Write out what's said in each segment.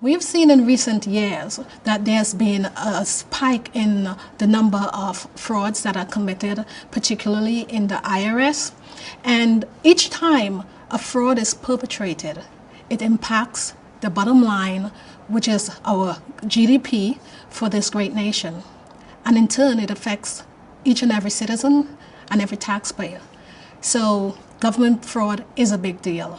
We've seen in recent years that there's been a spike in the number of frauds that are committed, particularly in the IRS. And each time a fraud is perpetrated, it impacts the bottom line, which is our GDP for this great nation. And in turn, it affects each and every citizen and every taxpayer. So government fraud is a big deal.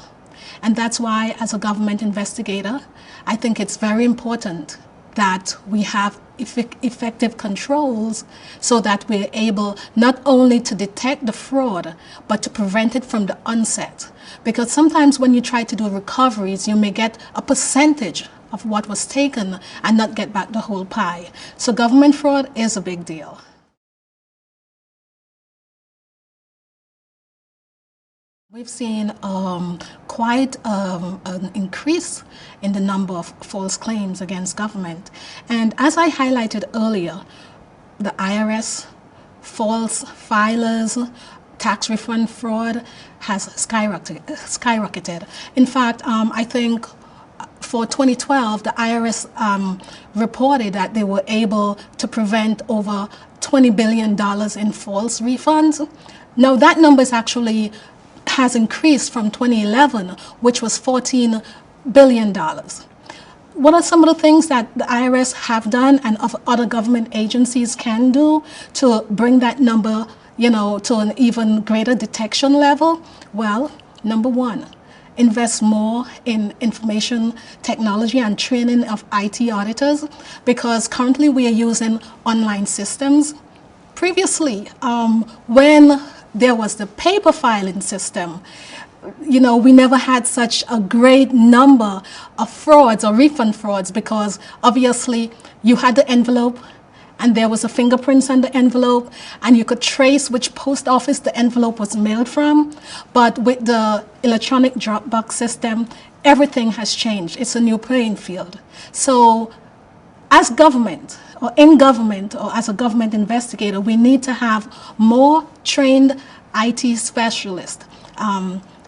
And that's why, as a government investigator, I think it's very important that we have effective controls so that we're able not only to detect the fraud, but to prevent it from the onset. Because sometimes when you try to do recoveries, you may get a percentage of what was taken and not get back the whole pie. So government fraud is a big deal. We've seen quite an increase in the number of false claims against government. And as I highlighted earlier, the IRS, false filers, tax refund fraud has skyrocketed. In fact, I think for 2012, the IRS reported that they were able to prevent over $20 billion in false refunds. Now that number is actually has increased from 2011, which was $14 billion. What are some of the things that the IRS have done and other government agencies can do to bring that number, to an even greater detection level? Well, number one, invest more in information technology and training of IT auditors, because currently we are using online systems. Previously, when there was the paper filing system, we never had such a great number of frauds or refund frauds, because obviously you had the envelope and there was a fingerprints on the envelope and you could trace which post office the envelope was mailed from. But with the electronic drop box system, everything has changed. It's a new playing field. So as government, or in government, or as a government investigator, we need to have more trained IT specialists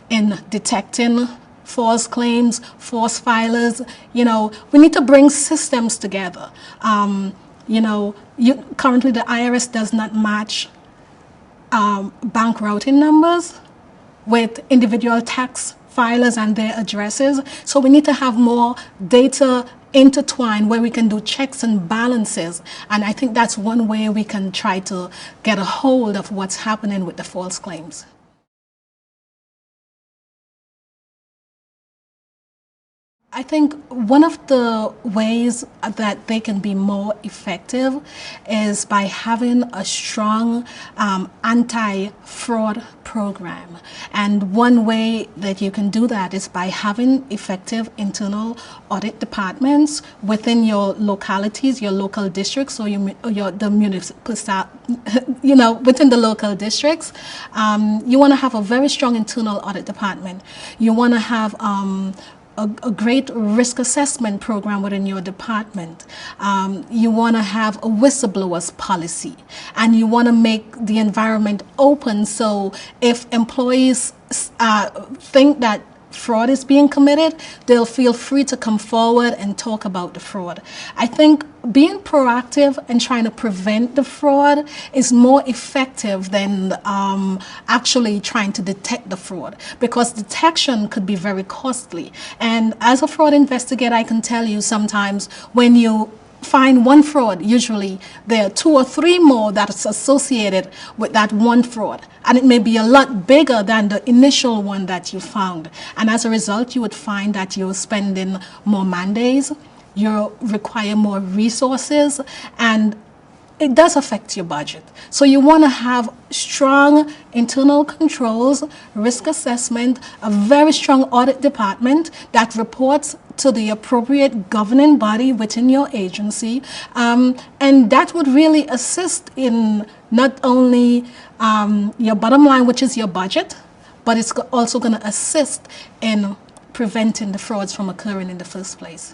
in detecting false claims, false filers. We need to bring systems together. Currently the IRS does not match bank routing numbers with individual tax filers and their addresses. So we need to have more data intertwined where we can do checks and balances. And I think that's one way we can try to get a hold of what's happening with the false claims. I think one of the ways that they can be more effective is by having a strong anti-fraud program. And one way that you can do that is by having effective internal audit departments within your localities, your local districts, or the municipal, within the local districts. You want to have a very strong internal audit department. You want to have a great risk assessment program within your department. You want to have a whistleblowers policy, and you want to make the environment open, so if employees think that fraud is being committed, they'll feel free to come forward and talk about the fraud. I think being proactive and trying to prevent the fraud is more effective than actually trying to detect the fraud, because detection could be very costly. And as a fraud investigator, I can tell you sometimes when you find one fraud, usually there are 2 or 3 more that's associated with that one fraud, and it may be a lot bigger than the initial one that you found. And as a result, you would find that you're spending more man days, you require more resources, and it does affect your budget. So you want to have strong internal controls, risk assessment, a very strong audit department that reports to the appropriate governing body within your agency. And that would really assist in not only your bottom line, which is your budget, but it's also going to assist in preventing the frauds from occurring in the first place.